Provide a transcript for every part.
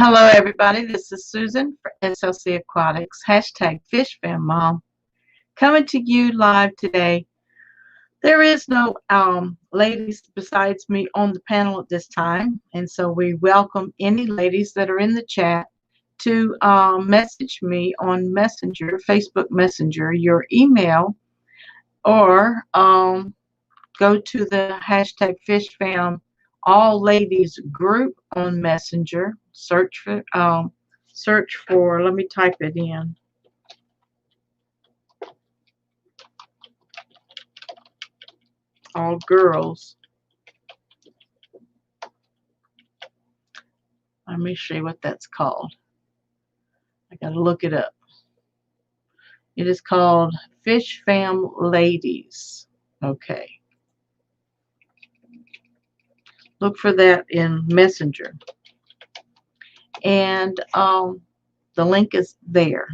Hello everybody. This is Susan for SLC Aquatics, hashtag FishFamMom, coming to you live today. There is no ladies besides me on the panel at this time, and so we welcome any ladies that are in the chat to message me on Messenger, Facebook Messenger, your email, or go to the hashtag FishFam All Ladies group on Messenger. Search for, let me type it in. All Girls. Let me see what that's called. I gotta look it up. It is called Fish Fam Ladies. Okay. Look for that in Messenger. And the link is there.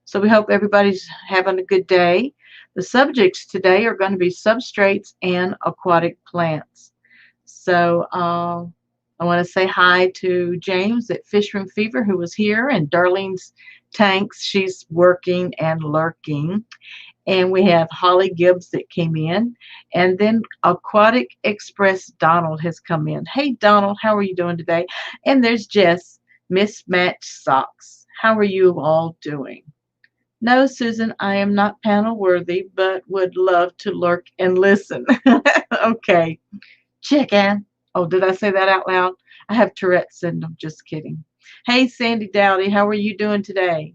So we hope everybody's having a good day. The subjects today are going to be substrates and aquatic plants. So I want to say hi to James at Fishroom Fever, who was here, and Darlene's tanks. She's working and lurking. And we have Holly Gibbs that came in. And then Aquatic Express Donald has come in. Hey, Donald, how are you doing today? And there's Jess, Mismatched Socks. How are you all doing? No, Susan, I am not panel worthy, but would love to lurk and listen. Okay. Chicken. Oh, did I say that out loud? I have Tourette's syndrome. Just kidding. Hey, Sandy Dowdy, how are you doing today?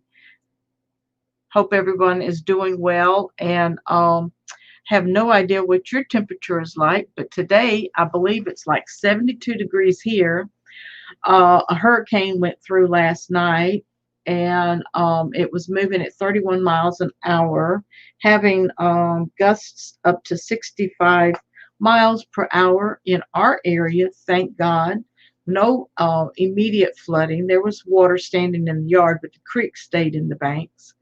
Hope everyone is doing well, and have no idea what your temperature is like, but today I believe it's like 72 degrees here. A hurricane went through last night, and it was moving at 31 miles an hour, having gusts up to 65 miles per hour in our area, thank God. No immediate flooding. There was water standing in the yard, but the creek stayed in the banks.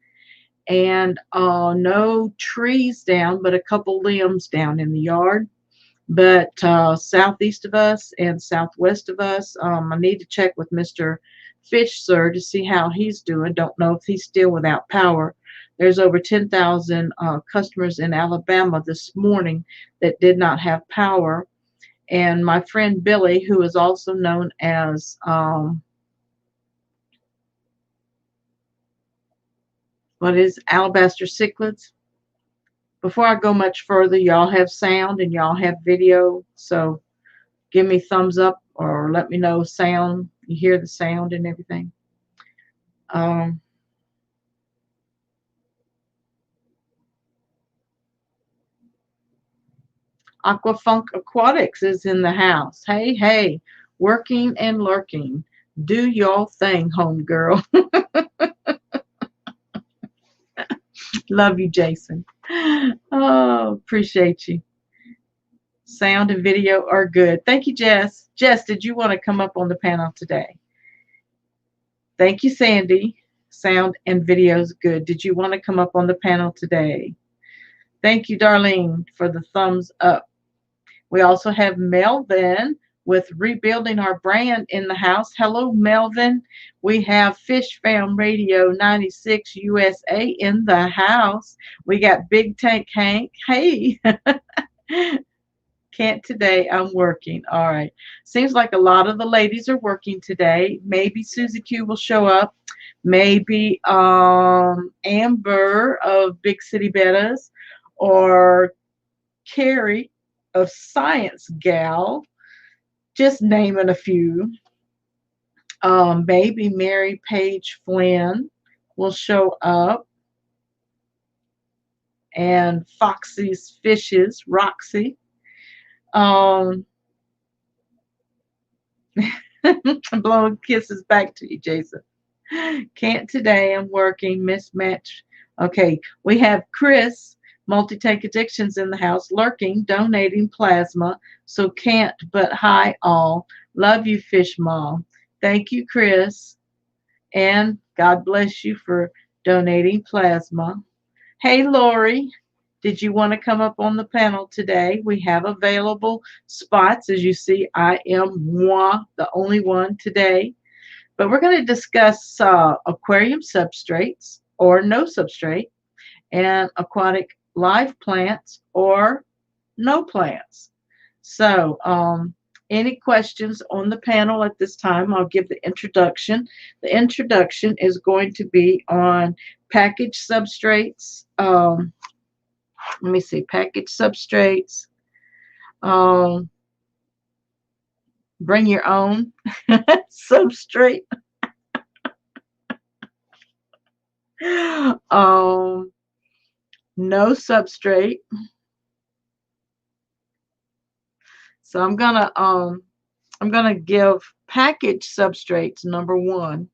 And no trees down, but a couple limbs down in the yard. But southeast of us and southwest of us, I need to check with Mr. Fish, sir, to see how he's doing. Don't know if he's still without power. There's over 10,000 customers in Alabama this morning that did not have power. And my friend Billy, who is also known as what is alabaster cichlids. Before I go much further, y'all have sound and y'all have video, so give me thumbs up or let me know sound. You hear the sound and everything. Aquafunk Aquatics is in the house. Hey, hey, working and lurking. Do your thing, homegirl. Love you, Jason. Oh, appreciate you. Sound and video are good. Thank you, Jess. Jess, did you want to come up on the panel today? Thank you, Sandy. Sound and video is good. Did you want to come up on the panel today? Thank you, Darlene, for the thumbs up. We also have Melvin with Rebuilding Our Brand in the house. Hello, Melvin. We have Fish Fam Radio 96 USA in the house. We got Big Tank Hank. Hey. Can't today. I'm working. All right. Seems like a lot of the ladies are working today. Maybe Susie Q will show up. Maybe Amber of Big City Bettas, or Carrie of Science Gal. Just naming a few. Maybe Mary Page Flynn will show up. And Foxy's Fishes, Roxy. Blowing kisses back to you, Jason. Can't today. I'm working. Mismatch. Okay. We have Chris, Multi-Tank Addictions in the house, lurking, donating plasma. So can't, but hi all. Love you, Fish Mom. Thank you, Chris. And God bless you for donating plasma. Hey, Lori. Did you want to come up on the panel today? We have available spots. As you see, I am the only one today. But we're going to discuss aquarium substrates or no substrate, and aquatic live plants or no plants. So, any questions on the panel at this time? I'll give the introduction. The introduction is going to be on packaged substrates. Let me see, packaged substrates. Bring your own substrate. No substrate. So I'm gonna give packaged substrates number 1.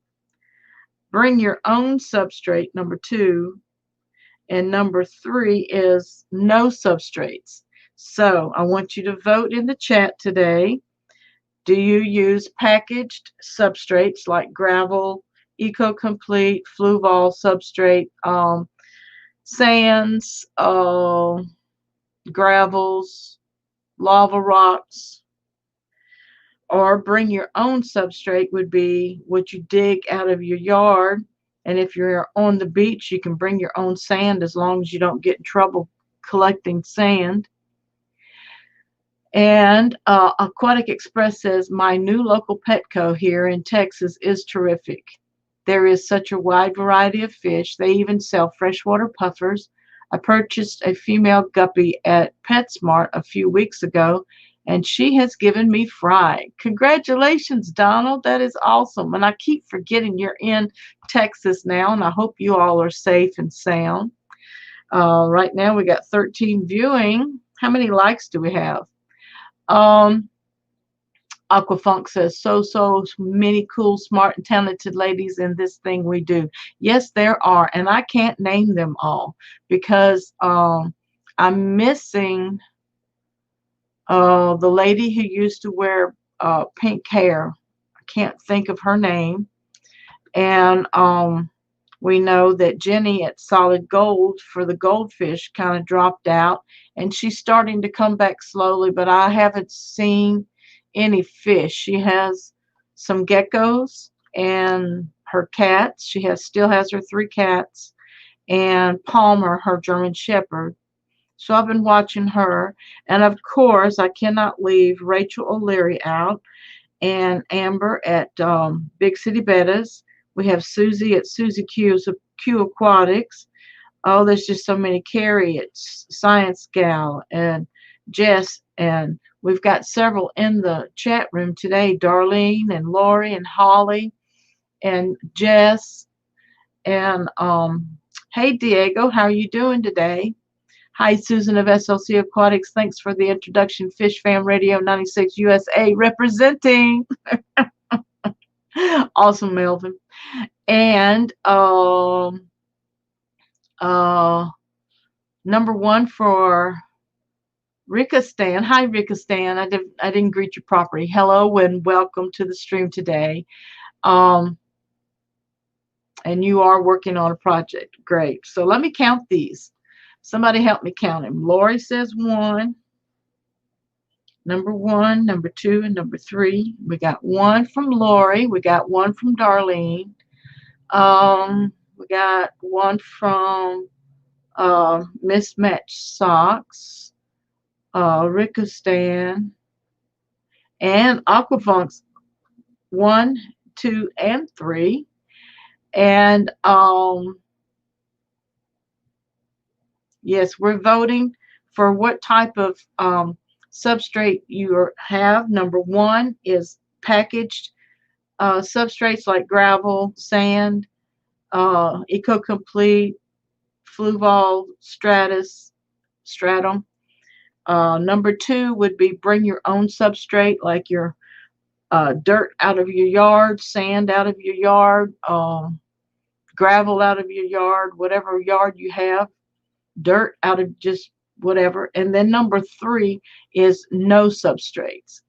Bring your own substrate number 2. And number 3 is no substrates. So I want you to vote in the chat today. Do you use packaged substrates like gravel, eco-complete, fluval substrate, sands, gravels, lava rocks, or bring your own substrate would be what you dig out of your yard. And if you're on the beach, you can bring your own sand as long as you don't get in trouble collecting sand. And Aquatic Express says, my new local Petco here in Texas is terrific. There is such a wide variety of fish. They even sell freshwater puffers. I purchased a female guppy at PetSmart a few weeks ago, and she has given me fry. Congratulations, Donald. That is awesome. And I keep forgetting you're in Texas now, and I hope you all are safe and sound. Right now we got 13 viewing. How many likes do we have? Aquafunk says, so many cool, smart, and talented ladies in this thing we do. Yes, there are, and I can't name them all because I'm missing the lady who used to wear pink hair. I can't think of her name. And we know that Jenny at Solid Gold for the goldfish kind of dropped out, and she's starting to come back slowly, but I haven't seen any fish. She has some geckos and her cats. She still has her 3 cats, and Palmer, her German Shepherd. So I've been watching her, and of course I cannot leave Rachel O'Leary out, and Amber at Big City Bettas. We have Susie at Susie Q Aquatics. Oh, there's just so many. Carrie at Science Gal, and Jess, and we've got several in the chat room today. Darlene and Lori and Holly and Jess. And hey Diego, how are you doing today? Hi Susan of SLC Aquatics. Thanks for the introduction. Fish Fam Radio 96 USA representing. Awesome, Melvin. And number 1 for Rika Stan. Hi Rika Stan. I didn't greet you properly. Hello and welcome to the stream today. And you are working on a project. Great. So let me count these. Somebody help me count them. Lori says 1. Number 1, number 2, and number 3. We got 1 from Lori. We got 1 from Darlene. We got 1 from Mismatched Socks, Rika Stan, and Aquafunks 1, 2, and 3. And yes, we're voting for what type of substrate you have. Number 1 is packaged substrates like gravel, sand, eco-complete, fluval, stratum. Number 2 would be bring your own substrate, like your dirt out of your yard, sand out of your yard, gravel out of your yard, whatever yard you have, dirt out of just whatever. And then number 3 is no substrates.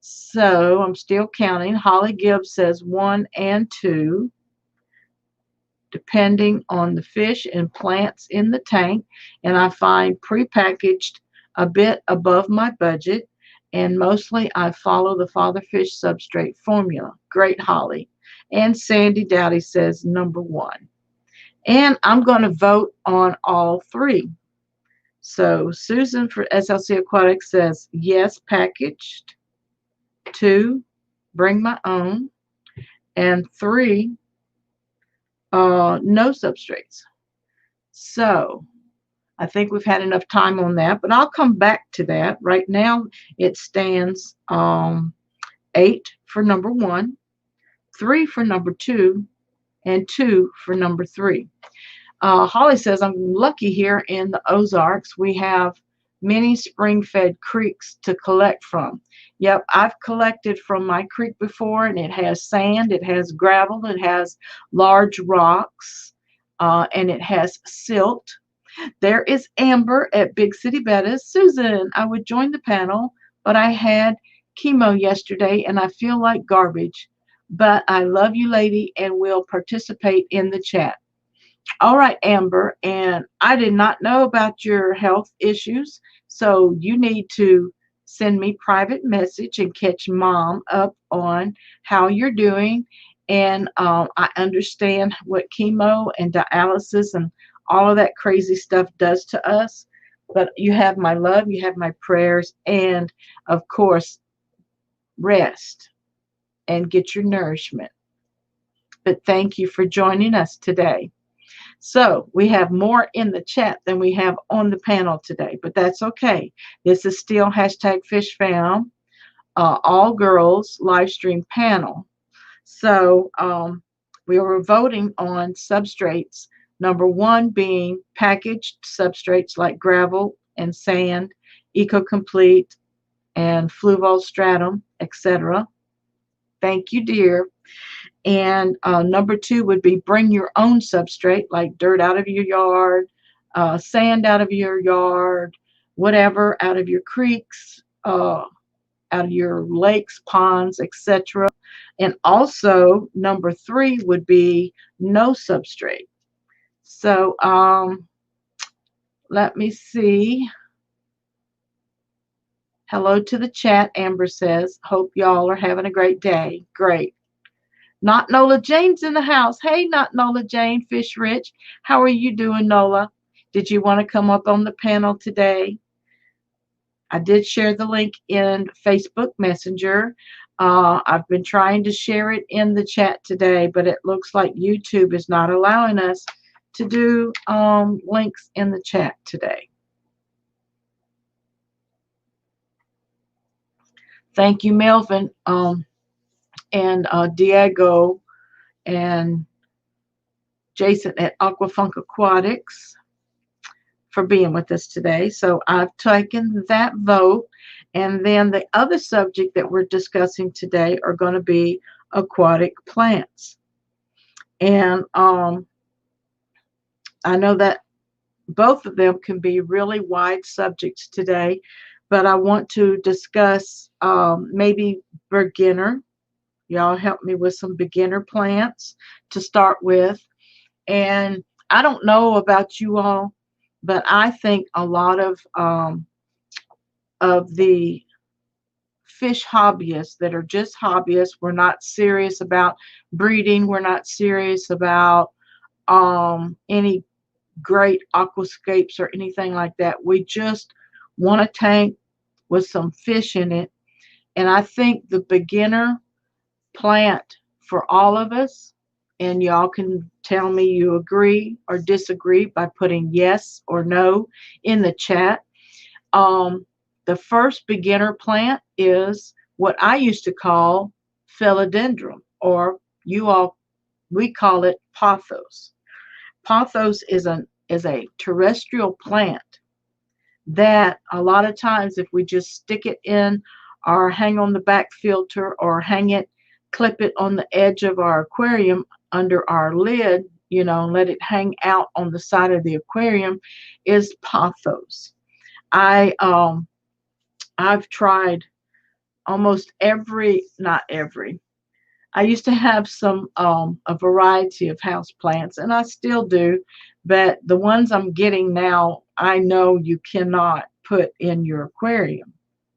So I'm still counting. Holly Gibbs says 1 and 2. depending on the fish and plants in the tank, and I find prepackaged a bit above my budget, and mostly I follow the fatherfish substrate formula. Great, Holly. And Sandy Dowdy says number one. And I'm going to vote on all three. So Susan for SLC Aquatic says yes, packaged. 2, bring my own. And 3, no substrates. So I think we've had enough time on that, but I'll come back to that. Right now it stands 8 for number 1, 3 for number 2, and 2 for number 3. Holly says, I'm lucky here in the Ozarks. We have many spring-fed creeks to collect from. Yep, I've collected from my creek before, and it has sand, it has gravel, it has large rocks, and it has silt. There is Amber at Big City Bettas. Susan, I would join the panel, but I had chemo yesterday, and I feel like garbage. But I love you, lady, and will participate in the chat. All right, Amber, and I did not know about your health issues, so you need to send me private message and catch Mom up on how you're doing. And I understand what chemo and dialysis and all of that crazy stuff does to us, but you have my love, you have my prayers, and of course, rest and get your nourishment. But thank you for joining us today. So we have more in the chat than we have on the panel today, but that's okay. This is still hashtag Fish Fam, all girls live stream panel. So we were voting on substrates. Number 1 being packaged substrates like gravel and sand, eco-complete, and fluval, stratum, etc. Thank you, dear. And number 2 would be bring your own substrate, like dirt out of your yard, sand out of your yard, whatever, out of your creeks, out of your lakes, ponds, etc. And also number 3 would be no substrate. So let me see. Hello to the chat, Amber says. Hope y'all are having a great day. Great. Not Nola Jane's in the house. Hey, not Nola Jane, Fish Rich. How are you doing, Nola? Did you want to come up on the panel today? I did share the link in Facebook Messenger. I've been trying to share it in the chat today, but it looks like YouTube is not allowing us to do links in the chat today. Thank you, Melvin. And Diego and Jason at Aquafunk Aquatics for being with us today. So I've taken that vote. And then the other subject that we're discussing today are going to be aquatic plants. And I know that both of them can be really wide subjects today, but I want to discuss maybe beginner. Y'all help me with some beginner plants to start with. And I don't know about you all, but I think a lot of the fish hobbyists that are just hobbyists, we're not serious about breeding, we're not serious about any great aquascapes or anything like that. We just want a tank with some fish in it. And I think the beginner plant for all of us, and y'all can tell me you agree or disagree by putting yes or no in the chat. The first beginner plant is what I used to call philodendron, or we call it pathos. Pathos is a terrestrial plant that a lot of times if we just stick it in or hang on the back filter or clip it on the edge of our aquarium under our lid, let it hang out on the side of the aquarium, is pathos. I've tried almost I I used to have some a variety of house plants, and I still do, but the ones I'm getting now, I know you cannot put in your aquarium.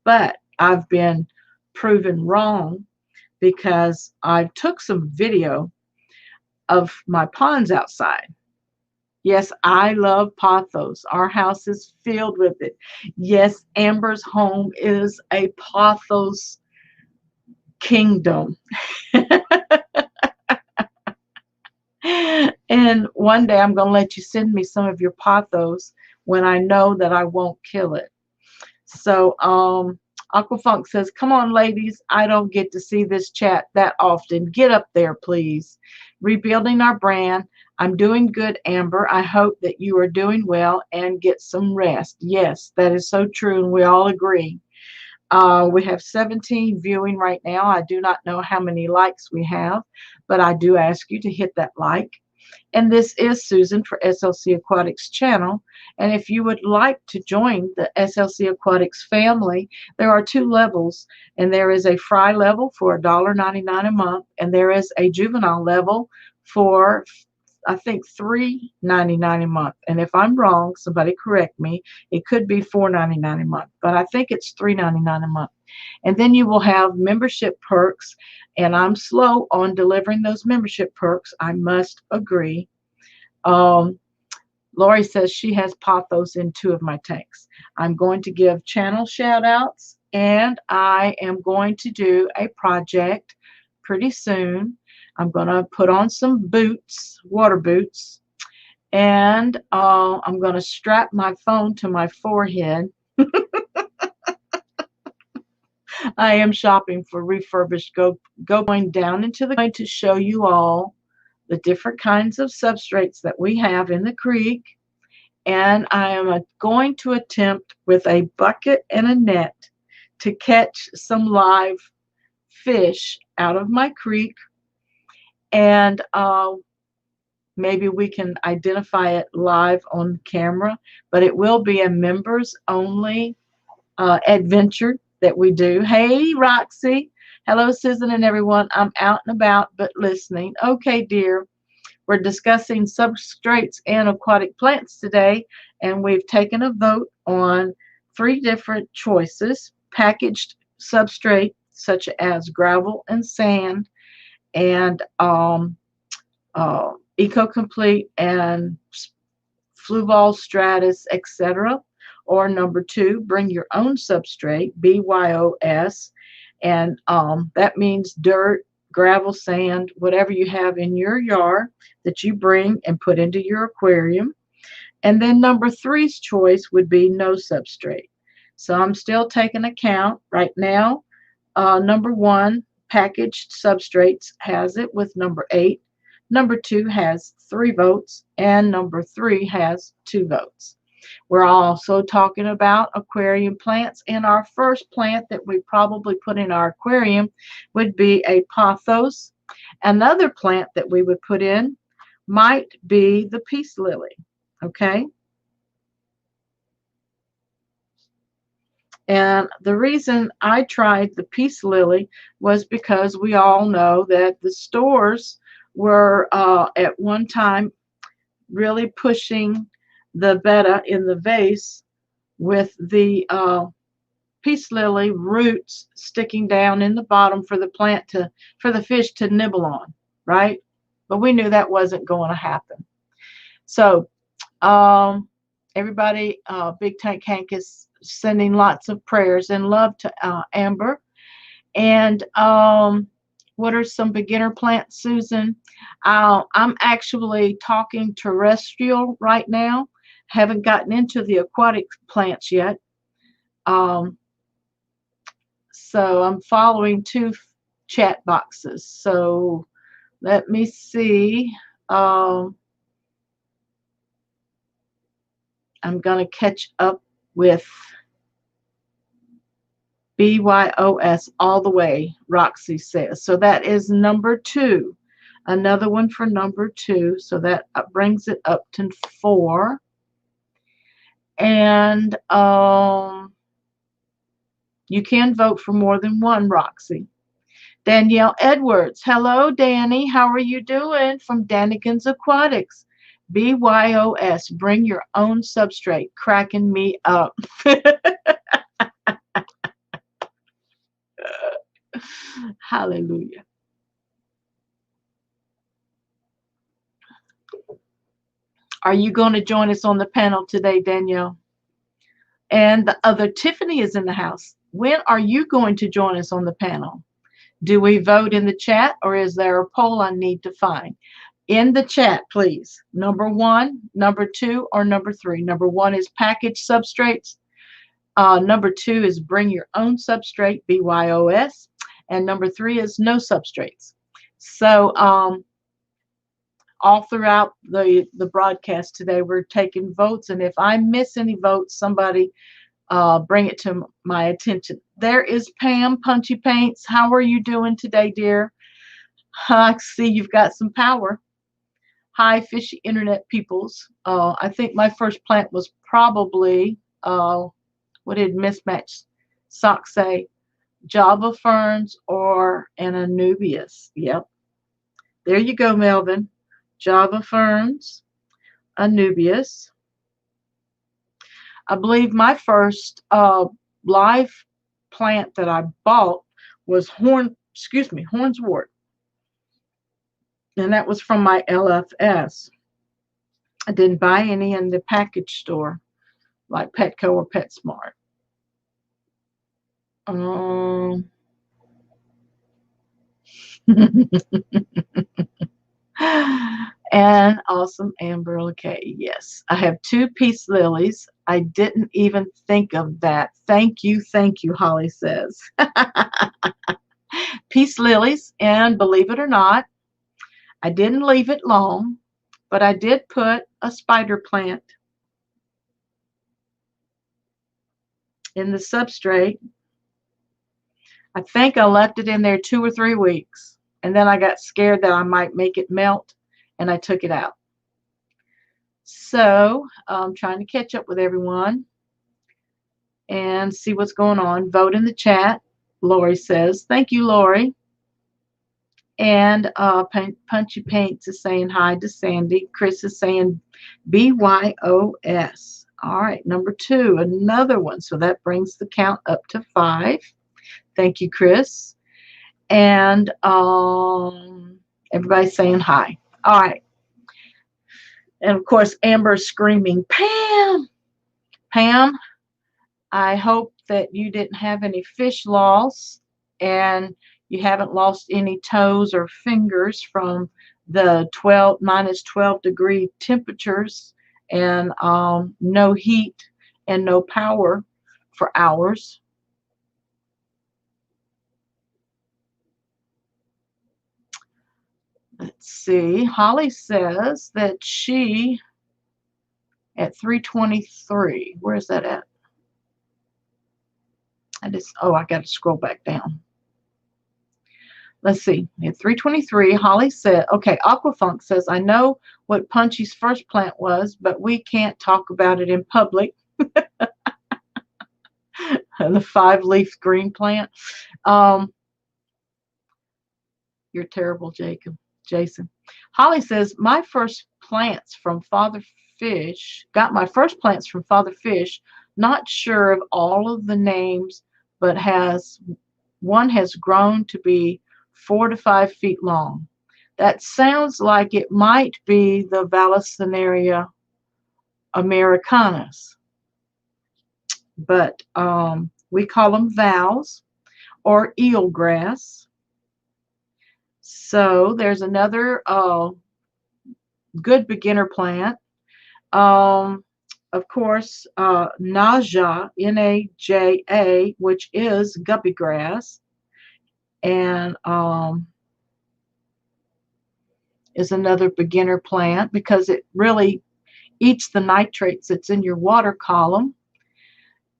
But I've been proven wrong because I took some video of my ponds outside. Yes, I love pathos. Our house is filled with it. Yes, Amber's home is a pathos kingdom. And one day I'm going to let you send me some of your pothos when I know that I won't kill it. So, Aquafunk says, come on, ladies. I don't get to see this chat that often. Get up there, please. Rebuilding our brand. I'm doing good, Amber. I hope that you are doing well and get some rest. Yes, that is so true, and we all agree. We have 17 viewing right now. I do not know how many likes we have, but I do ask you to hit that like. And this is Susan for SLC Aquatics channel. And if you would like to join the SLC Aquatics family, there are two levels. And there is a fry level for $1.99 a month. And there is a juvenile level for, I think, $3.99 a month. And if I'm wrong, somebody correct me. It could be $4.99 a month, but I think it's $3.99 a month. And then you will have membership perks, and I'm slow on delivering those membership perks, I must agree. Lori says she has pothos in 2 of my tanks. I'm going to give channel shout outs, and I am going to do a project pretty soon. I'm going to put on some boots, water boots, and I'm going to strap my phone to my forehead. I am shopping for refurbished going down into the going to show you all the different kinds of substrates that we have in the creek, and I am going to attempt with a bucket and a net to catch some live fish out of my creek, and maybe we can identify it live on camera, but it will be a members only adventure that we do. Hey, Roxy. Hello, Susan and everyone. I'm out and about, but listening. Okay, dear. We're discussing substrates and aquatic plants today, and we've taken a vote on 3 different choices. Packaged substrate, such as gravel and sand, and Eco-Complete and fluval, stratus, etc. Or number 2, bring your own substrate, BYOS, and that means dirt, gravel, sand, whatever you have in your yard that you bring and put into your aquarium. And then number 3's choice would be no substrate. So I'm still taking account right now. Number 1, packaged substrates, has it with number 8. Number 2 has 3 votes, and number 3 has 2 votes. We're also talking about aquarium plants, and our first plant that we probably put in our aquarium would be a pothos. Another plant that we would put in might be the peace lily, okay? And the reason I tried the peace lily was because we all know that the stores were at one time really pushing the betta in the vase with the peace lily roots sticking down in the bottom for the plant for the fish to nibble on, right? But we knew that wasn't going to happen. So everybody, Big Tank Hank is sending lots of prayers and love to Amber. And what are some beginner plants, Susan? I'm actually talking terrestrial right now. Haven't gotten into the aquatic plants yet. So I'm following 2 chat boxes. So let me see. I'm going to catch up with BYOS all the way, Roxy says. So that is number 2. Another one for number 2. So that brings it up to 4. And you can vote for more than one, Roxy. Danielle Edwards. Hello, Danny. How are you doing? From Daniken's Aquatics. BYOS. Bring your own substrate. Cracking me up. Hallelujah. Are you going to join us on the panel today, Danielle? And the other Tiffany is in the house. When are you going to join us on the panel? Do we vote in the chat, or is there a poll I need to find? In the chat, please. Number 1, number 2, or number 3. Number 1 is package substrates. Number 2 is bring your own substrate, BYOS. And number 3 is no substrates. So all throughout the broadcast today, we're taking votes. And if I miss any votes, somebody bring it to my attention. There is Pam Punchy Paints. How are you doing today, dear? I see you've got some power. Hi, fishy internet peoples. I think my first plant was probably, what did Mismatch Sock say? Java ferns or an anubias. Yep. There you go, Melvin. Java ferns, anubias. I believe my first live plant that I bought was hornswort. And that was from my LFS. I didn't buy any in the package store like Petco or PetSmart. And awesome amber locale. Yes, I have 2 peace lilies. I didn't even think of that. Thank you, Holly says. Peace lilies, and believe it or not, I didn't leave it long, but I did put a spider plant in the substrate. I think I left it in there 2 or 3 weeks, and then I got scared that I might make it melt, and I took it out. So I'm trying to catch up with everyone and see what's going on. Vote in the chat, Lori says. Thank you, Lori. And Punchy Paints is saying hi to Sandy. Chris is saying BYOS. All right, number 2, another one. So that brings the count up to 5. Thank you, Chris. And everybody's saying hi. All right. And of course, Amber's screaming, Pam! Pam, I hope that you didn't have any fish loss and you haven't lost any toes or fingers from the -12 degree temperatures and no heat and no power for hours. Let's see. Holly says that she, at 3:23, where is that at? I got to scroll back down. Let's see. At 3:23, Holly said, okay, Aquafunk says, I know what Punchy's first plant was, but we can't talk about it in public. The 5-leaf green plant. You're terrible, Jason. Holly says, my first plants from Father Fish, got my first plants from Father Fish, not sure of all of the names, but one has grown to be 4 to 5 feet long. That sounds like it might be the valensinaria americanas, but we call them vals or eelgrass. So there's another good beginner plant. Of course, Naja, Naja, which is guppy grass, and is another beginner plant because it really eats the nitrates that's in your water column.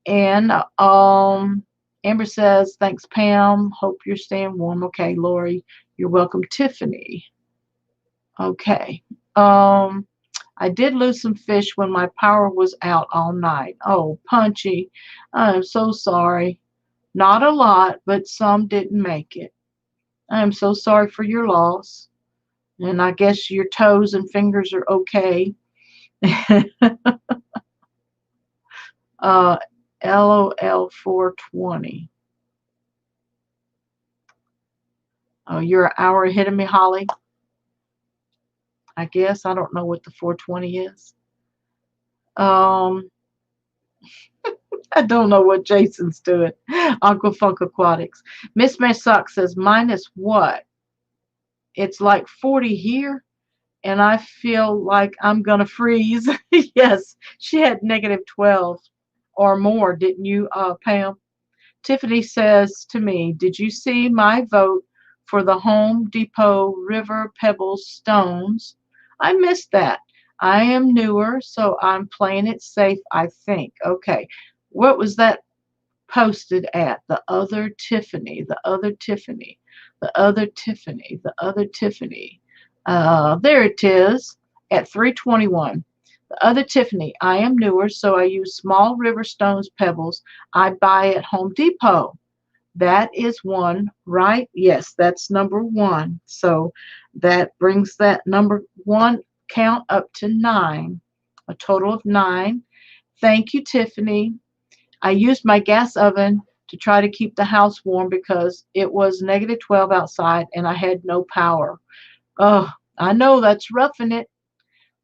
And Amber says, thanks, Pam. Hope you're staying warm. Okay, Lori, you're welcome. Tiffany. Okay. I did lose some fish when my power was out all night. Oh, Punchy. I'm so sorry. Not a lot, but some didn't make it. I am so sorry for your loss. And I guess your toes and fingers are okay. uh, LOL 420. Oh, you're an hour ahead of me, Holly. I guess. I don't know what the 420 is. Um, I don't know what Jason's doing. Aquafunk Aquatics. Miss May Sock says, minus what? It's like 40 here, and I feel like I'm going to freeze. Yes, she had negative 12 or more, didn't you, Pam? Tiffany says to me, did you see my vote for the Home Depot River Pebbles stones? I missed that. I am newer, so I'm playing it safe, I think. Okay. What was that posted at? The other Tiffany, the other Tiffany, the other Tiffany, the other Tiffany. There it is at 321. The other Tiffany, I am newer, so I use small river stones pebbles I buy at Home Depot. That is one, right? Yes, that's number one. So that brings that number one count up to 9, a total of 9. Thank you, Tiffany. I used my gas oven to try to keep the house warm because it was negative 12 outside and I had no power. Oh, I know that's roughing it,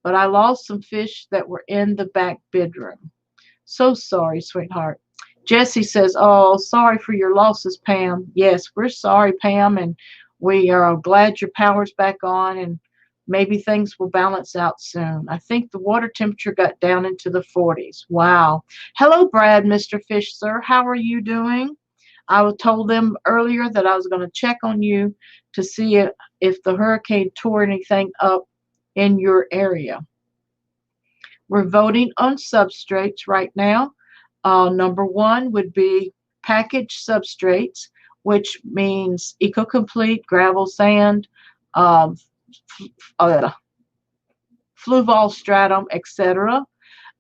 but I lost some fish that were in the back bedroom. So sorry, sweetheart. Jessie says, oh, sorry for your losses, Pam. Yes, we're sorry, Pam, and we are glad your power's back on, and maybe things will balance out soon. I think the water temperature got down into the 40s. Wow. Hello, Brad, Mr. Fish, sir. How are you doing? I told them earlier that I was going to check on you to see if the hurricane tore anything up in your area. We're voting on substrates right now. Number one would be packaged substrates, which means eco-complete, gravel, sand, um, uh, fluval, stratum, etc.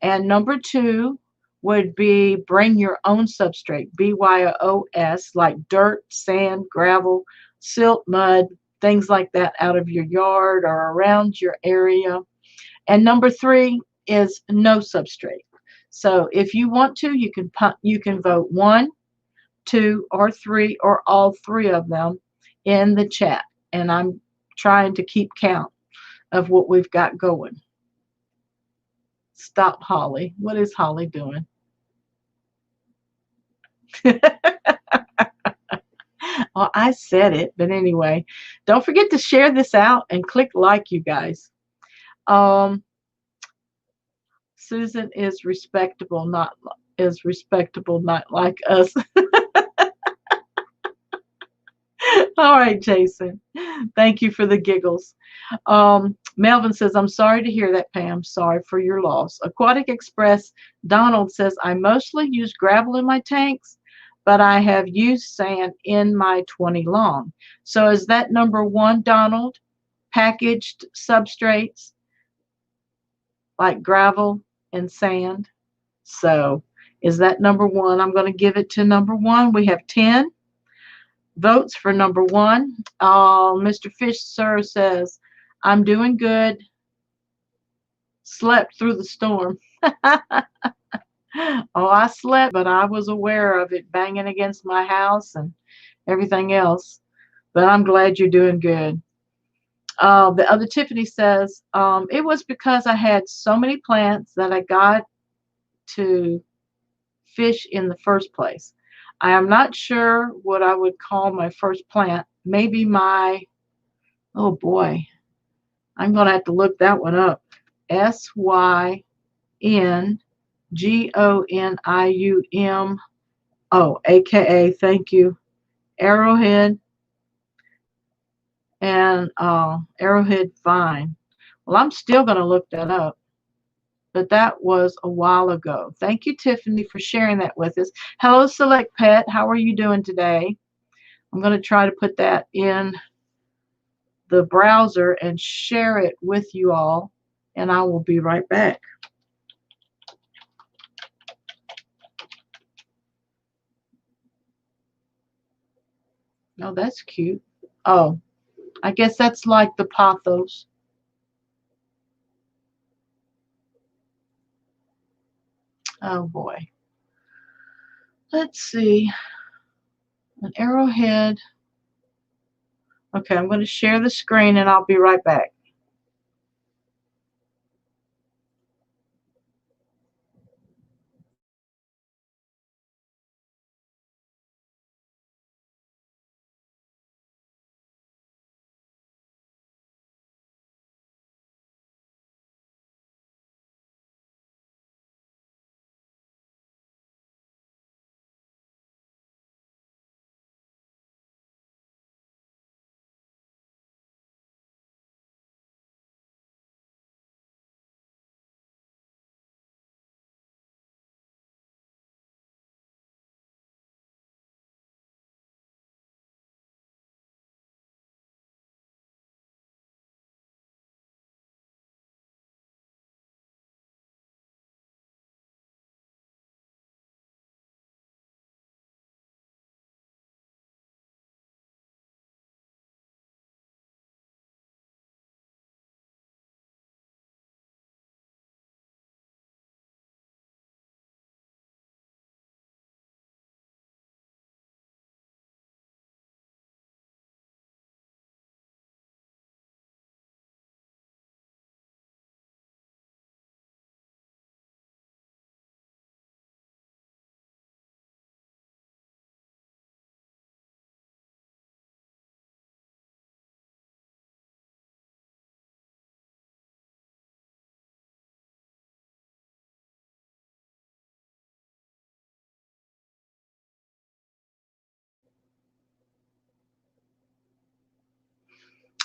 And number two would be bring your own substrate, BYOS, like dirt, sand, gravel, silt, mud, things like that out of your yard or around your area. And number three is no substrate. So if you want to, you can vote 1, 2, or 3, or all 3 of them in the chat. And I'm trying to keep count of what we've got going. Stop, Holly. What is Holly doing? Well, I said it, but anyway, don't forget to share this out and click like, you guys. Susan is respectable, not like us. All right, Jason. Thank you for the giggles. Melvin says, I'm sorry to hear that, Pam. Sorry for your loss. Aquatic Express Donald says, I mostly use gravel in my tanks, but I have used sand in my 20 long. So is that number one, Donald? Packaged substrates like gravel and sand. So is that number one? I'm going to give it to number one. We have 10 votes for number one. Mr. Fish, sir, says, I'm doing good. Slept through the storm. Oh, I slept, but I was aware of it banging against my house and everything else. But I'm glad you're doing good. The other Tiffany says, it was because I had so many plants that I got to fish in the first place. I am not sure what I would call my first plant. Maybe my, oh boy, I'm going to have to look that one up. SYNGONIUM. Oh, AKA, thank you. Arrowhead and Arrowhead Vine. Well, I'm still going to look that up, but that was a while ago. Thank you, Tiffany, for sharing that with us. Hello, Select Pet. How are you doing today? I'm going to try to put that in the browser and share it with you all, and I will be right back. Oh, that's cute. Oh, I guess that's like the pathos. Oh boy. Let's see. An arrowhead. Okay, I'm going to share the screen and I'll be right back.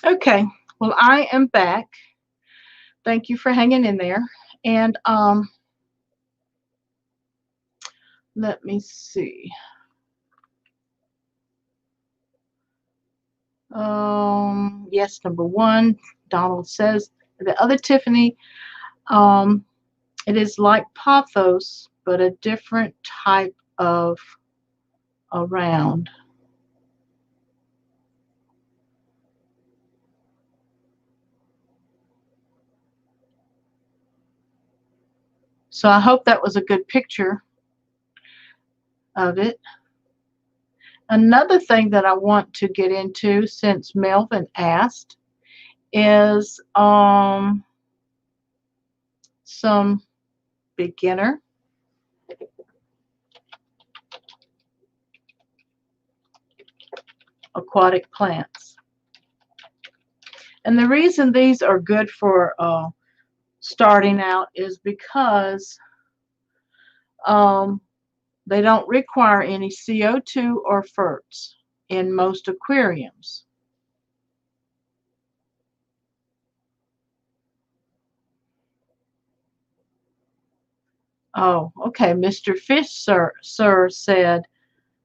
Okay, well, I am back. Thank you for hanging in there. And let me see. Yes, number one, Donald says. The other Tiffany, um, it is like pathos, but a different type of around. So I hope that was a good picture of it. Another thing that I want to get into, since Melvin asked, is some beginner aquatic plants. And the reason these are good for starting out is because um, they don't require any CO2 or ferts in most aquariums. Oh, okay. Mr. Fish sir said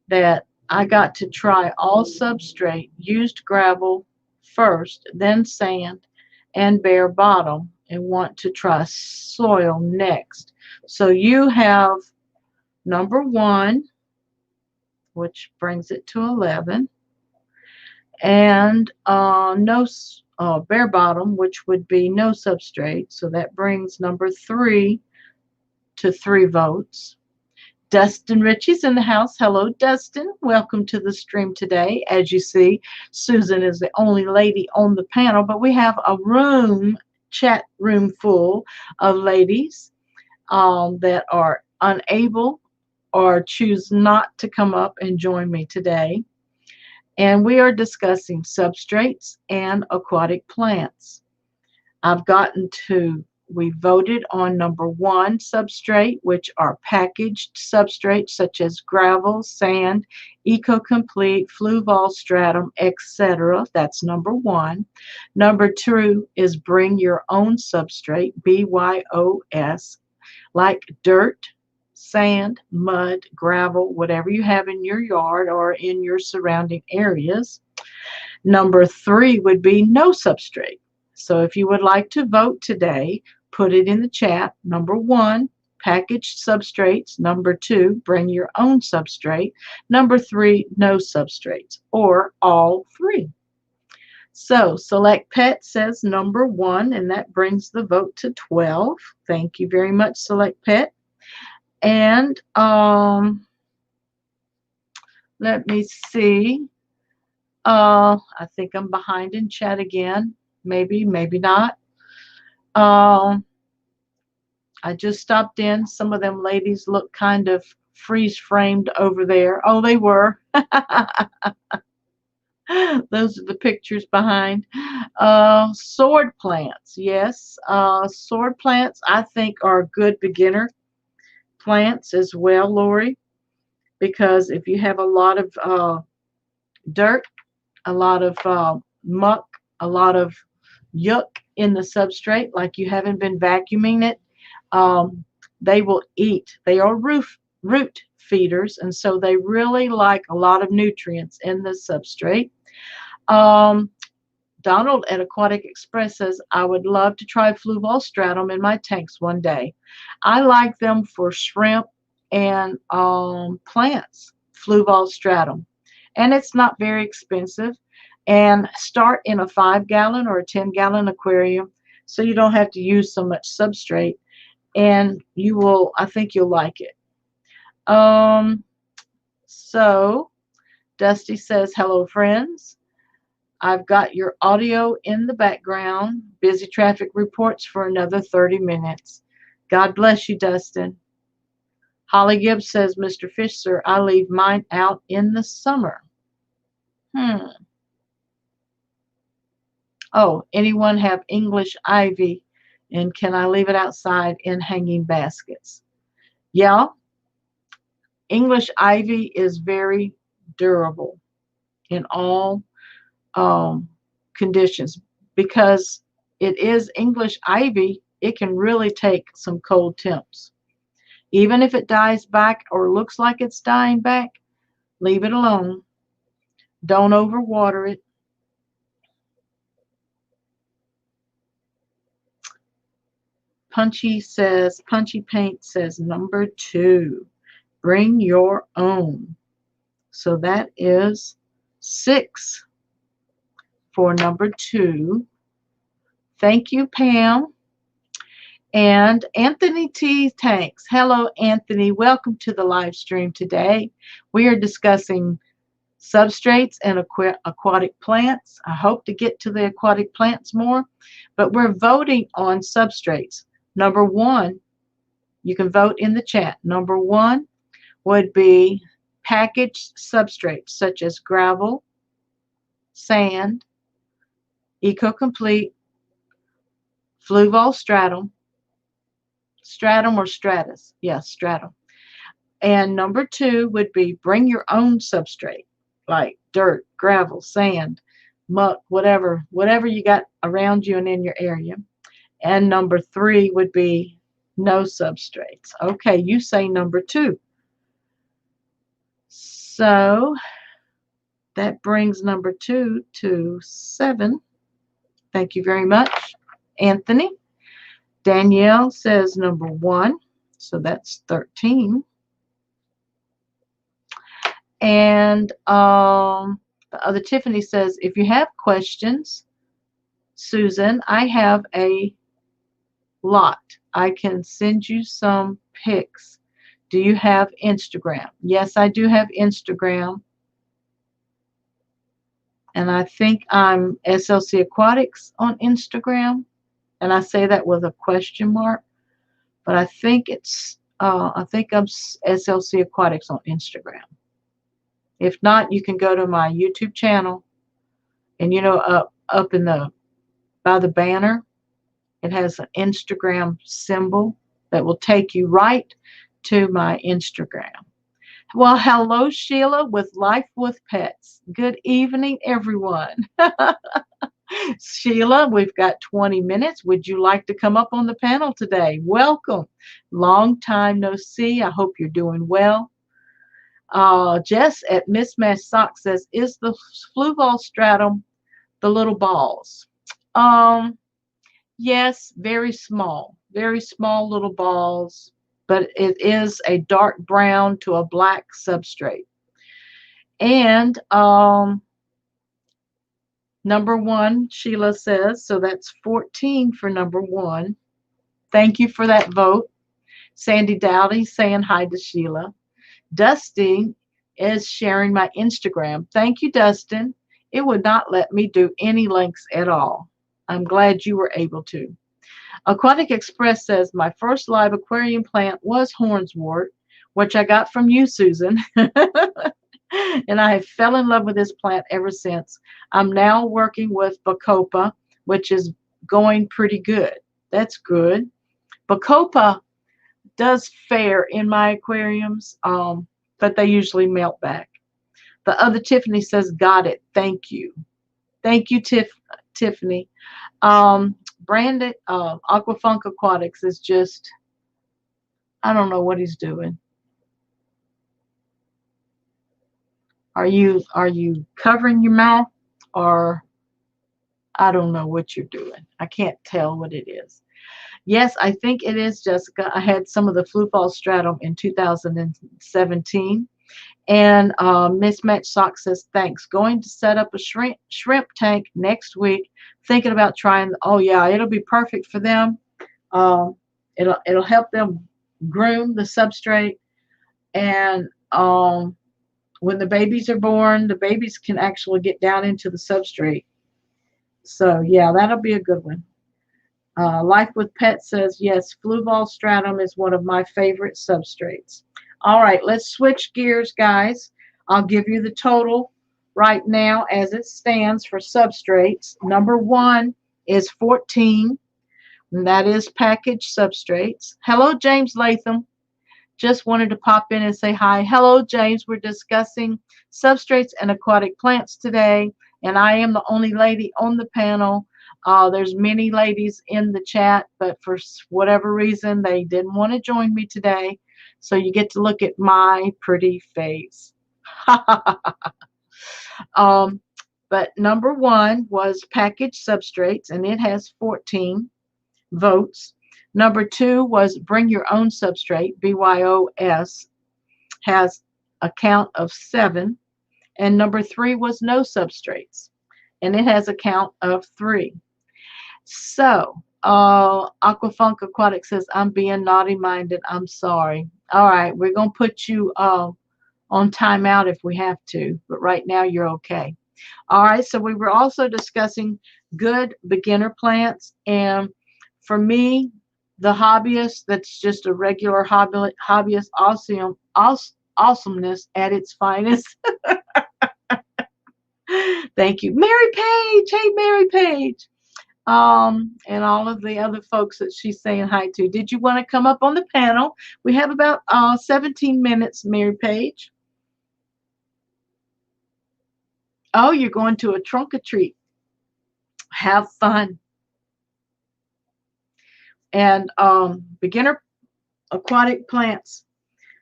that I got to try all substrate, used gravel first, then sand and bare bottom, and want to try soil next. So you have number one, which brings it to 11, and no bare bottom, which would be no substrate. So that brings number three to 3 votes. Dustin Ritchie's in the house. Hello, Dustin. Welcome to the stream today. As you see, Susan is the only lady on the panel, but we have a chat room full of ladies that are unable or choose not to come up and join me today. And we are discussing substrates and aquatic plants. We voted on number one substrate, which are packaged substrates such as gravel, sand, eco-complete, fluval, stratum, etc. That's number one. Number two is bring your own substrate, BYOS, like dirt, sand, mud, gravel, whatever you have in your yard or in your surrounding areas. Number three would be no substrate. So if you would like to vote today, put it in the chat. Number one, packaged substrates. Number two, bring your own substrate. Number three, no substrates, or all three. So Select Pet says number 1, and that brings the vote to 12. Thank you very much, Select Pet. And let me see. I think I'm behind in chat again. Maybe, maybe not. I just stopped in. Some of them ladies look kind of freeze framed over there. Oh, they were. Those are the pictures behind. Sword plants. Yes. Sword plants, I think, are good beginner plants as well, Lori, because if you have a lot of dirt, a lot of muck, a lot of yuck in the substrate, like you haven't been vacuuming it, they will eat. They are root feeders, and so they really like a lot of nutrients in the substrate. Donald at Aquatic Express says, I would love to try fluval stratum in my tanks one day. I like them for shrimp and plants, fluval stratum. And it's not very expensive. And start in a 5-gallon or a 10-gallon aquarium so you don't have to use so much substrate. And you will, I think you'll like it. So Dusty says, hello, friends. I've got your audio in the background. Busy traffic reports for another 30 minutes. God bless you, Dustin. Holly Gibbs says, Mr. Fish, sir, I leave mine out in the summer. Oh, anyone have English ivy? And can I leave it outside in hanging baskets? Yeah. English ivy is very durable in all conditions, because it is English ivy. It can really take some cold temps. Even if it dies back or looks like it's dying back, leave it alone. Don't overwater it. Punchy Paint says number 2, bring your own. So that is 6 for number 2. Thank you, Pam. And Anthony T. Tanks. Hello, Anthony. Welcome to the live stream today. We are discussing substrates and aquatic plants. I hope to get to the aquatic plants more, but we're voting on substrates. Number 1, you can vote in the chat. Number 1 would be packaged substrates such as gravel, sand, EcoComplete, fluval stratum or stratus. Yes, stratum. And number 2 would be bring your own substrate, like dirt, gravel, sand, muck, whatever you got around you and in your area. And number 3 would be no substrates. Okay, you say number 2. So that brings number 2 to 7. Thank you very much, Anthony. Danielle says number 1. So that's 13. And the other Tiffany says, if you have questions, Susan, I have a lot. I can send you some pics. Do you have Instagram? Yes, I do have Instagram. And I think I'm SLC Aquatics on Instagram. And I say that with a question mark. But I think I'm SLC Aquatics on Instagram. If not, you can go to my YouTube channel, and up in by the banner, it has an Instagram symbol that will take you right to my Instagram. Well, hello, Sheila with Life with Pets. Good evening, everyone. Sheila, we've got 20 minutes. Would you like to come up on the panel today? Welcome. Long time no see. I hope you're doing well. Jess at Mismatched Socks says, is the fluval stratum the little balls? Yes, very small little balls, but it is a dark brown to a black substrate. And Number one, Sheila says, so that's 14 for number one. Thank you for that vote. Sandy Dowdy saying hi to Sheila. Dusty is sharing my Instagram. Thank you, Dustin. It would not let me do any links at all. I'm glad you were able to. Aquatic Express says my first live aquarium plant was hornswort, which I got from you, Susan. And I have fell in love with this plant ever since. I'm now working with Bacopa, which is going pretty good. That's good. Bacopa does fare in my aquariums, but they usually melt back. The other Tiffany says, got it. Thank you. Thank you, Tiffany. Brandon, Aquafunk Aquatics is just, I don't know what he's doing. Are you covering your mouth, or I don't know what you're doing. I can't tell what it is. Yes, I think it is, Jessica. I had some of the fluval stratum in 2017. And Mismatched Sock says, thanks. Going to set up a shrimp tank next week. Thinking about trying. Oh, yeah, it'll be perfect for them. It'll help them groom the substrate. And when the babies are born, the babies can actually get down into the substrate. So, yeah, that'll be a good one. Life with Pets says, yes, fluval stratum is one of my favorite substrates. All right, let's switch gears, guys. I'll give you the total right now as it stands for substrates. Number one is 14, and that is packaged substrates. Hello, James Latham. Just wanted to pop in and say hi. Hello, James. We're discussing substrates and aquatic plants today, and I am the only lady on the panel. There's many ladies in the chat, but for whatever reason, they didn't want to join me today. So you get to look at my pretty face. But number one was packaged substrates, and it has 14 votes. Number two was bring your own substrate, BYOS, has a count of 7. And number 3 was no substrates, and it has a count of 3. So, Aquafunk Aquatic says, I'm being naughty-minded. I'm sorry. All right, we're going to put you on timeout if we have to, but right now you're okay. All right, so we were also discussing good beginner plants, and for me, the hobbyist that's just a regular hobbyist awesomeness at its finest. Thank you. Mary Page. Hey, Mary Page. And all of the other folks that she's saying hi to. Did you want to come up on the panel? We have about 17 minutes, Mary Page. Oh, you're going to a trunk or treat. Have fun. And beginner aquatic plants,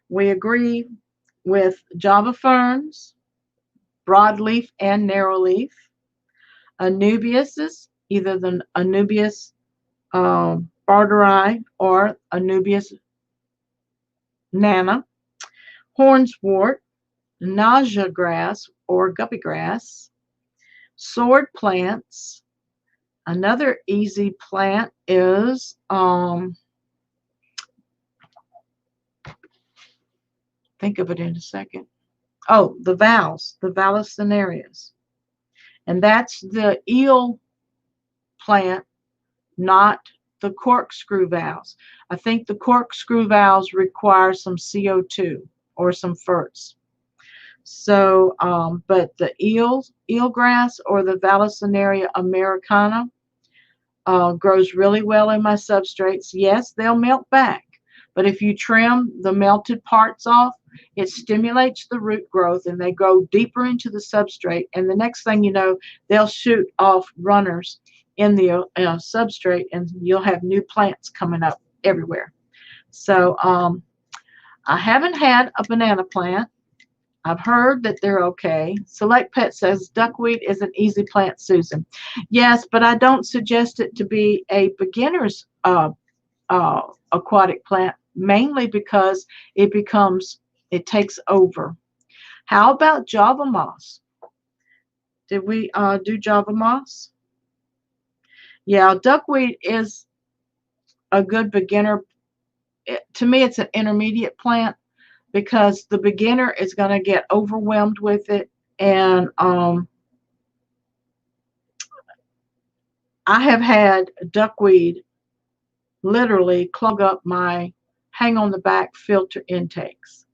we agree with Java ferns, broadleaf and narrowleaf, anubiases, either the Anubias barderi or Anubias nana, hornswort, nausea grass or guppy grass, sword plants. Another easy plant is think of it in a second. Oh, the valesinarias. And that's the eel plant, not the corkscrew valves. I think the corkscrew valves require some CO2 or some ferts. So, but the eelgrass or the valensinaria americana grows really well in my substrates. Yes, they'll melt back, but if you trim the melted parts off, it stimulates the root growth and they go deeper into the substrate. And the next thing you know, they'll shoot off runners in the substrate, and you'll have new plants coming up everywhere. So I haven't had a banana plant. I've heard that they're okay. Select Pet says duckweed is an easy plant, Susan. Yes, but I don't suggest it to be a beginner's aquatic plant, mainly because it takes over. How about Java moss? Did we do Java moss? Yeah, duckweed is a good beginner. To me, it's an intermediate plant because the beginner is going to get overwhelmed with it. And I have had duckweed literally clog up my hang on the back filter intakes.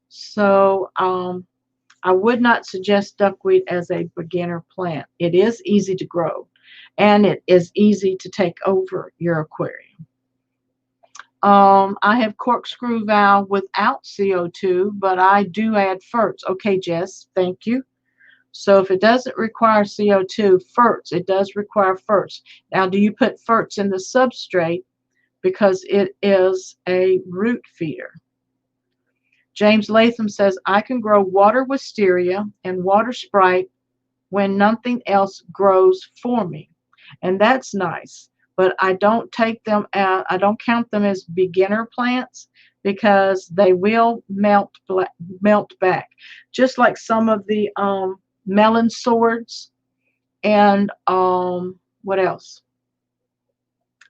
So I would not suggest duckweed as a beginner plant. It is easy to grow and it is easy to take over your aquarium. I have corkscrew valve without CO2, but I do add ferts. Okay, Jess, thank you. So if it doesn't require CO2, ferts, it does require ferts. Now, do you put ferts in the substrate because it is a root feeder? James Latham says, I can grow water wisteria and water sprite when nothing else grows for me. And that's nice. But I don't take them out, I don't count them as beginner plants because they will melt back. Just like some of the melon swords and what else?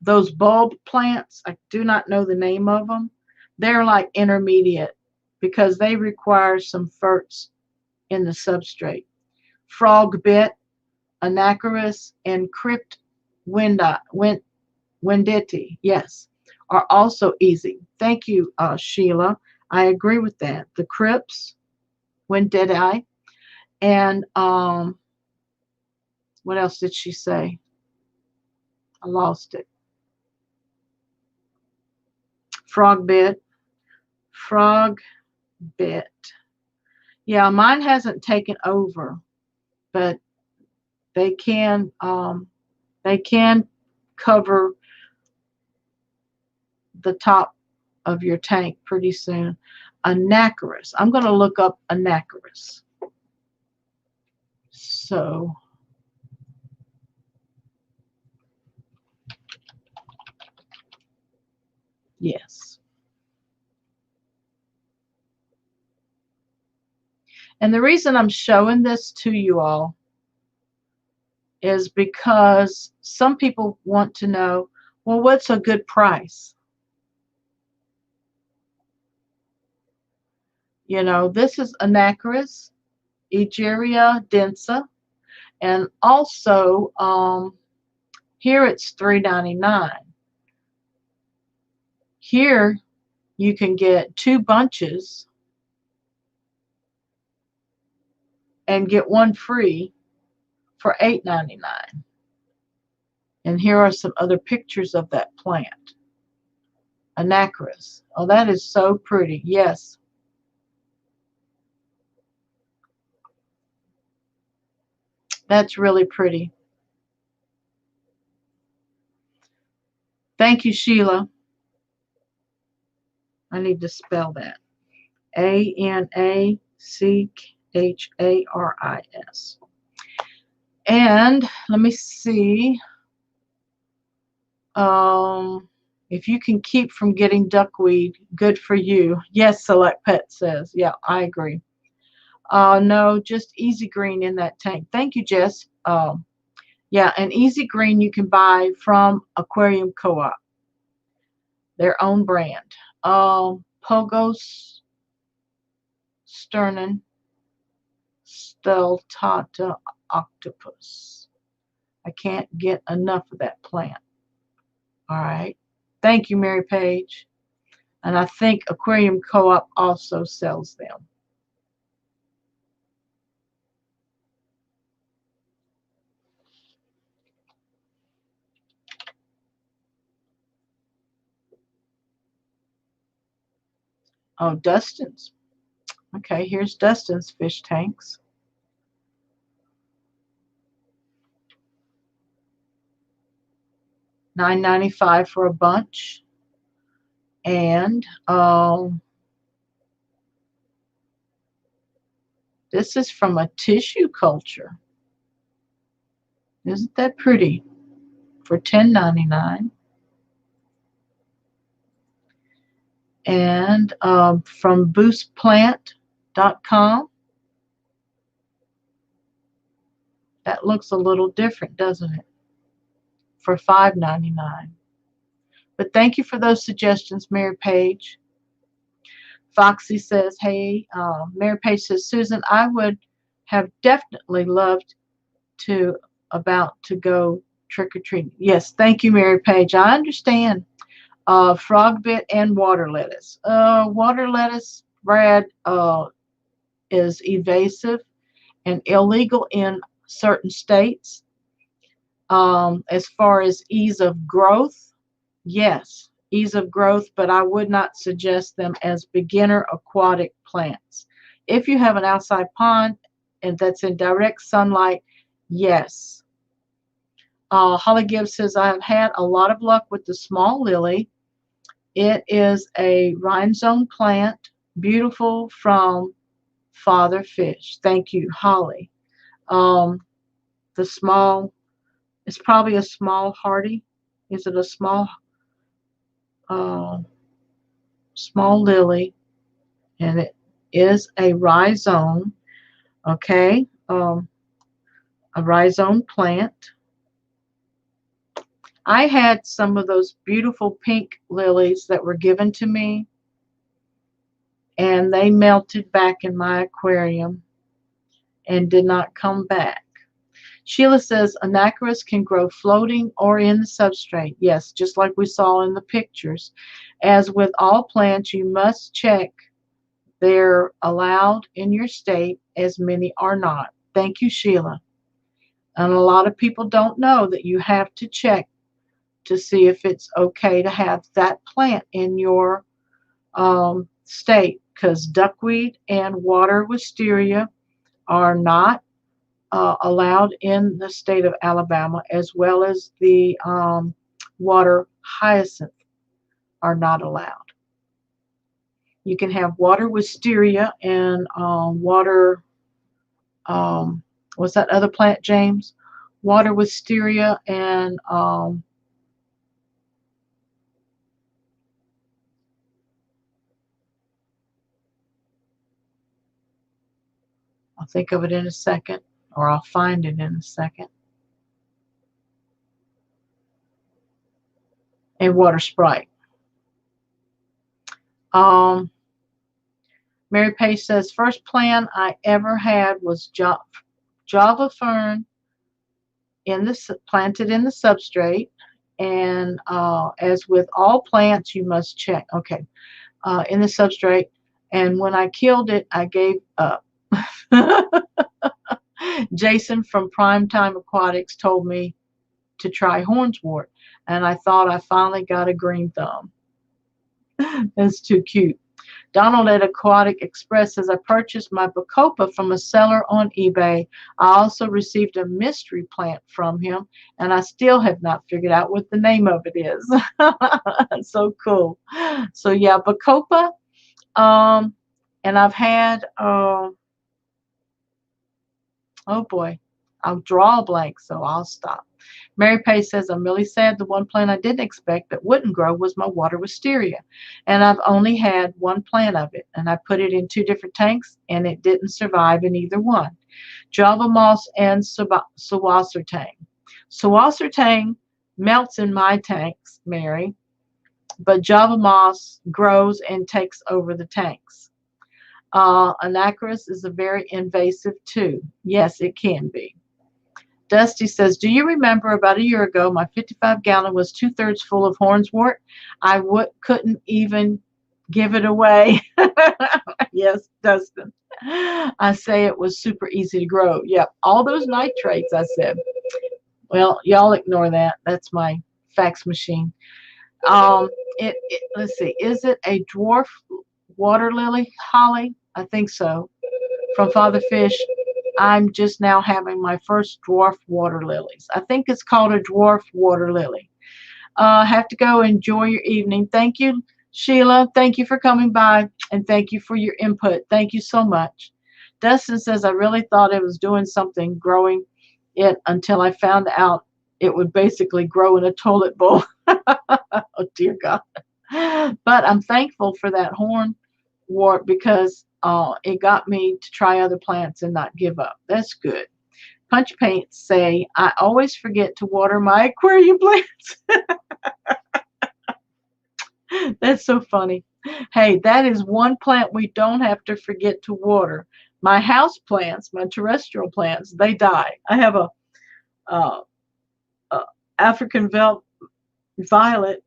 Those bulb plants, I do not know the name of them. They're like intermediate because they require some ferts in the substrate. Frogbit, anacharis, and wenditi, yes, are also easy. Thank you, Sheila. I agree with that. The cryps, wenditi, and what else did she say? I lost it. Frogbit. Yeah, mine hasn't taken over, but they can cover the top of your tank pretty soon. Anacharis. I'm going to look up anacharis. So yes. And the reason I'm showing this to you all is because some people want to know, well, what's a good price? You know, this is anacharis, Egeria densa, and also here it's $3.99. Here you can get 2 bunches and get one free for $8.99. And here are some other pictures of that plant. Anacharis. Oh, that is so pretty. Yes. That's really pretty. Thank you, Sheila. I need to spell that. Anacharis. And let me see. If you can keep from getting duckweed, good for you. Yes, Select Pet says. Yeah, I agree. No, just Easy Green in that tank. Thank you, Jess. Yeah, and Easy Green you can buy from Aquarium Co-op, their own brand. Pogos sternon stellata octopus. I can't get enough of that plant. All right. Thank you, Mary Page. And I think Aquarium Co-op also sells them. Oh, Dustin's. Okay, here's Dustin's fish tanks. $9.95 for a bunch. And this is from a tissue culture. Isn't that pretty? For $10.99. And from boostplant.com. That looks a little different, doesn't it? For $5.99. But thank you for those suggestions, Mary Page. Foxy says, hey, Mary Page says, Susan, I would have definitely loved to go trick-or-treating. Yes, thank you, Mary Page. I understand. Frogbit and water lettuce. Water lettuce, Brad, is evasive and illegal in certain states. As far as ease of growth, yes, ease of growth, but I would not suggest them as beginner aquatic plants. If you have an outside pond and that's in direct sunlight, yes. Holly Gibbs says, I have had a lot of luck with the small lily. It is a rhinestone plant, beautiful from Father Fish. Thank you, Holly. The small, it's probably a small hardy. Is it a small small lily? And it is a rhizome. Okay, a rhizome plant. I had some of those beautiful pink lilies that were given to me, and they melted back in my aquarium and did not come back. Sheila says anacharis can grow floating or in the substrate. Yes, just like we saw in the pictures. As with all plants, you must check they're allowed in your state, as many are not. Thank you, Sheila. And a lot of people don't know that you have to check to see if it's okay to have that plant in your state, because duckweed and water wisteria are not allowed in the state of Alabama, as well as the water hyacinth are not allowed. You can have water wisteria and water, what's that other plant, James? Water wisteria and I'll think of it in a second, or I'll find it in a second. And water sprite. Mary Page says, first plant I ever had was Java fern planted in the substrate. And as with all plants, you must check. Okay, in the substrate. And when I killed it, I gave up. Jason from Primetime Aquatics told me to try hornswort, and I thought I finally got a green thumb. That's too cute. Donald at Aquatic Express says, I purchased my bacopa from a seller on eBay. I also received a mystery plant from him, and I still have not figured out what the name of it is. So cool. So yeah, bacopa. And I've had, oh boy, I'll draw a blank, so I'll stop. Mary Page says, I'm really sad the one plant I didn't expect that wouldn't grow was my water wisteria. And I've only had one plant of it. And I put it in 2 different tanks, and it didn't survive in either one. Java moss and Suwasertang. Suwasertang melts in my tanks, Mary, but Java moss grows and takes over the tanks. Anacharis is a very invasive too. Yes, it can be. Dusty says, do you remember about a year ago, my 55-gallon was 2/3 full of hornswort? I couldn't even give it away. Yes, Dustin. I say it was super easy to grow. Yep, all those nitrates, I said. Well, y'all ignore that. That's my fax machine. Let's see. Is it a dwarf water lily, Holly? I think so. From Father Fish. I'm just now having my first dwarf water lilies. I think it's called a dwarf water lily. Have to go. Enjoy your evening. Thank you, Sheila. Thank you for coming by, and thank you for your input. Thank you so much. Dustin says, I really thought it was doing something growing it until I found out it would basically grow in a toilet bowl. Oh, dear God. But I'm thankful for that hornwort because it got me to try other plants and not give up. That's good. Punch Paints say, I always forget to water my aquarium plants. That's so funny. Hey, that is one plant we don't have to forget to water. My house plants, my terrestrial plants, they die. I have uh, a African violet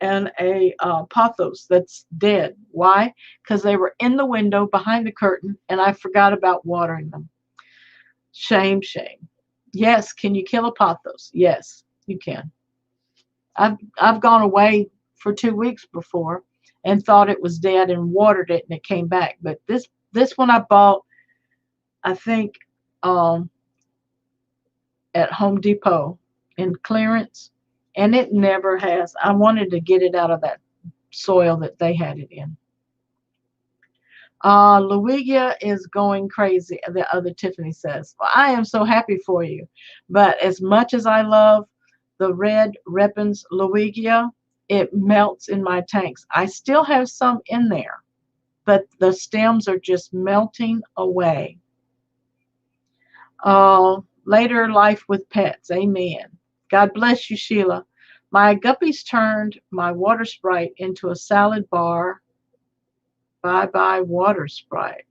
and a pathos that's dead. Why? Because they were in the window behind the curtain, and I forgot about watering them. Shame, shame. Yes, can you kill a pothos? Yes, you can. I've gone away for 2 weeks before and thought it was dead and watered it and it came back. But this one I bought, I think, um, at Home Depot in clearance, and it never has. I wanted to get it out of that soil that they had it in. Luigia is going crazy, the other Tiffany says. Well, I am so happy for you. But as much as I love the red Repens Luigia, it melts in my tanks. I still have some in there, but the stems are just melting away. Later life with pets. Amen. God bless you, Sheila. My guppies turned my water sprite into a salad bar. Bye-bye water sprite.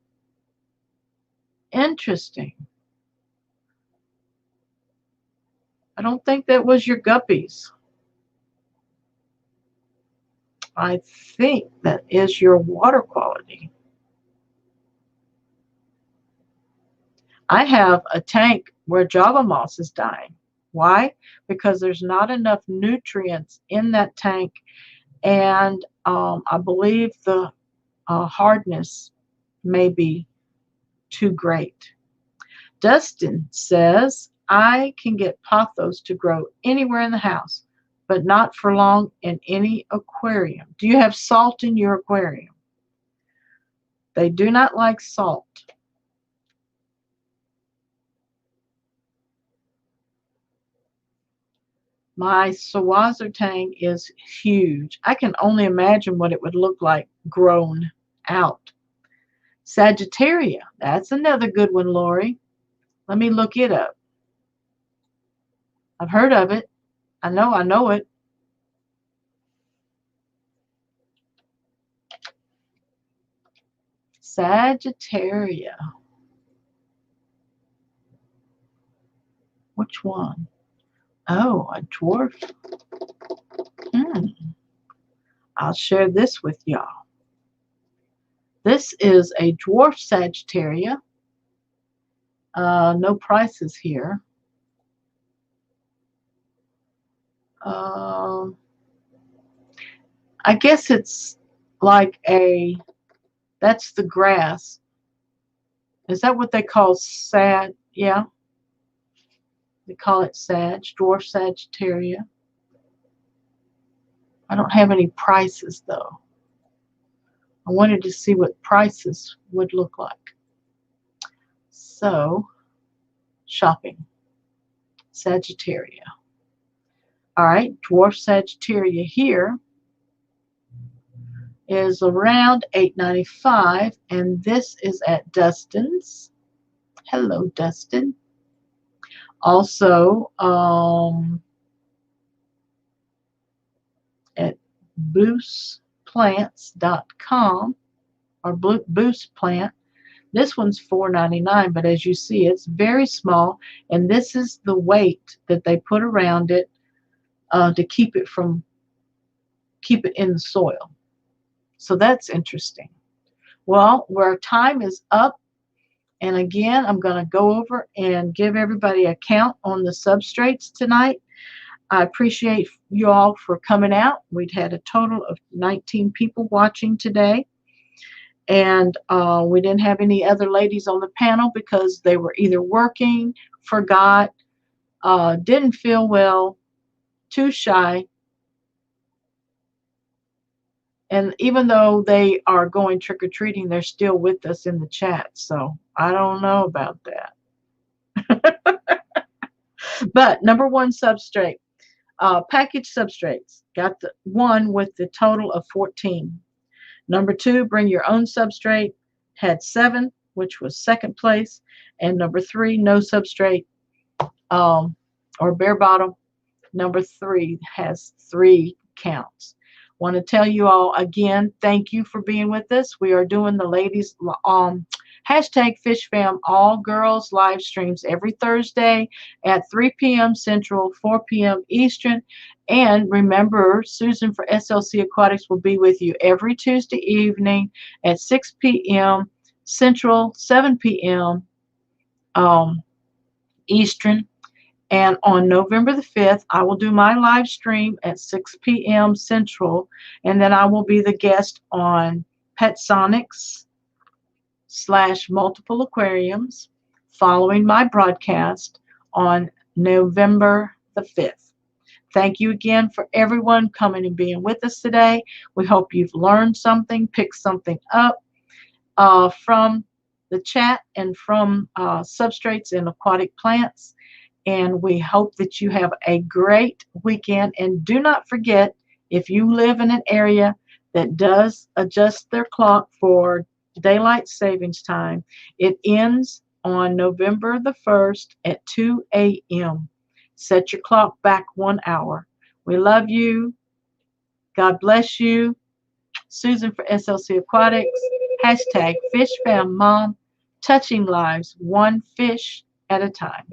Interesting. I don't think that was your guppies. I think that is your water quality. I have a tank where Java moss is dying. Why? Because there's not enough nutrients in that tank, and I believe the hardness may be too great. Dustin says, I can get pothos to grow anywhere in the house, but not for long in any aquarium. Do you have salt in your aquarium? They do not like salt. My Sawazzer tang is huge. I can only imagine what it would look like grown out. Sagittaria, that's another good one, Lori. Let me look it up. I've heard of it. I know it. Sagittaria. Which one? Oh, a dwarf. I'll share this with y'all. This is a dwarf Sagittaria. No prices here. I guess it's like that's the grass. Is that what they call sag? Yeah. They call it sag, dwarf Sagittaria. I don't have any prices though. I wanted to see what prices would look like. So, shopping. Sagittaria. All right, dwarf Sagittaria here is around $8.95, and this is at Dustin's. Hello, Dustin. Also, at boostplants.com or Boost Plant. This one's $4.99, but as you see, it's very small, and this is the weight that they put around it to keep it in the soil. So that's interesting. Well, our time is up, and again, I'm going to go over and give everybody a count on the substrates tonight. I appreciate you all for coming out. We'd had a total of 19 people watching today. And we didn't have any other ladies on the panel because they were either working, forgot, didn't feel well, too shy. And even though they are going trick-or-treating, they're still with us in the chat. So I don't know about that. But number one substrate, package substrates. Got the one with the total of 14. Number two, bring your own substrate, had 7. which was second place, and number 3, no substrate, or bare bottom. Number 3 has 3 counts. Want to tell you all again, thank you for being with us. We are doing the ladies hashtag FishFam all girls live streams every Thursday at 3 p.m. Central, 4 p.m. Eastern. And remember, Susan for SLC Aquatics will be with you every Tuesday evening at 6 p.m. Central, 7 p.m. Eastern. And on November the 5th, I will do my live stream at 6 p.m. Central. And then I will be the guest on Pet Sonics / Multiple Aquariums following my broadcast on November the 5th. Thank you again for everyone coming and being with us today. We hope you've learned something, picked something up from the chat and from Substrates and Aquatic Plants. And we hope that you have a great weekend. And do not forget, if you live in an area that does adjust their clock for daylight savings time, it ends on November the 1st at 2 a.m. Set your clock back 1 hour. We love you. God bless you. Susan for SLC Aquatics. Hashtag FishFamMom. Touching lives one fish at a time.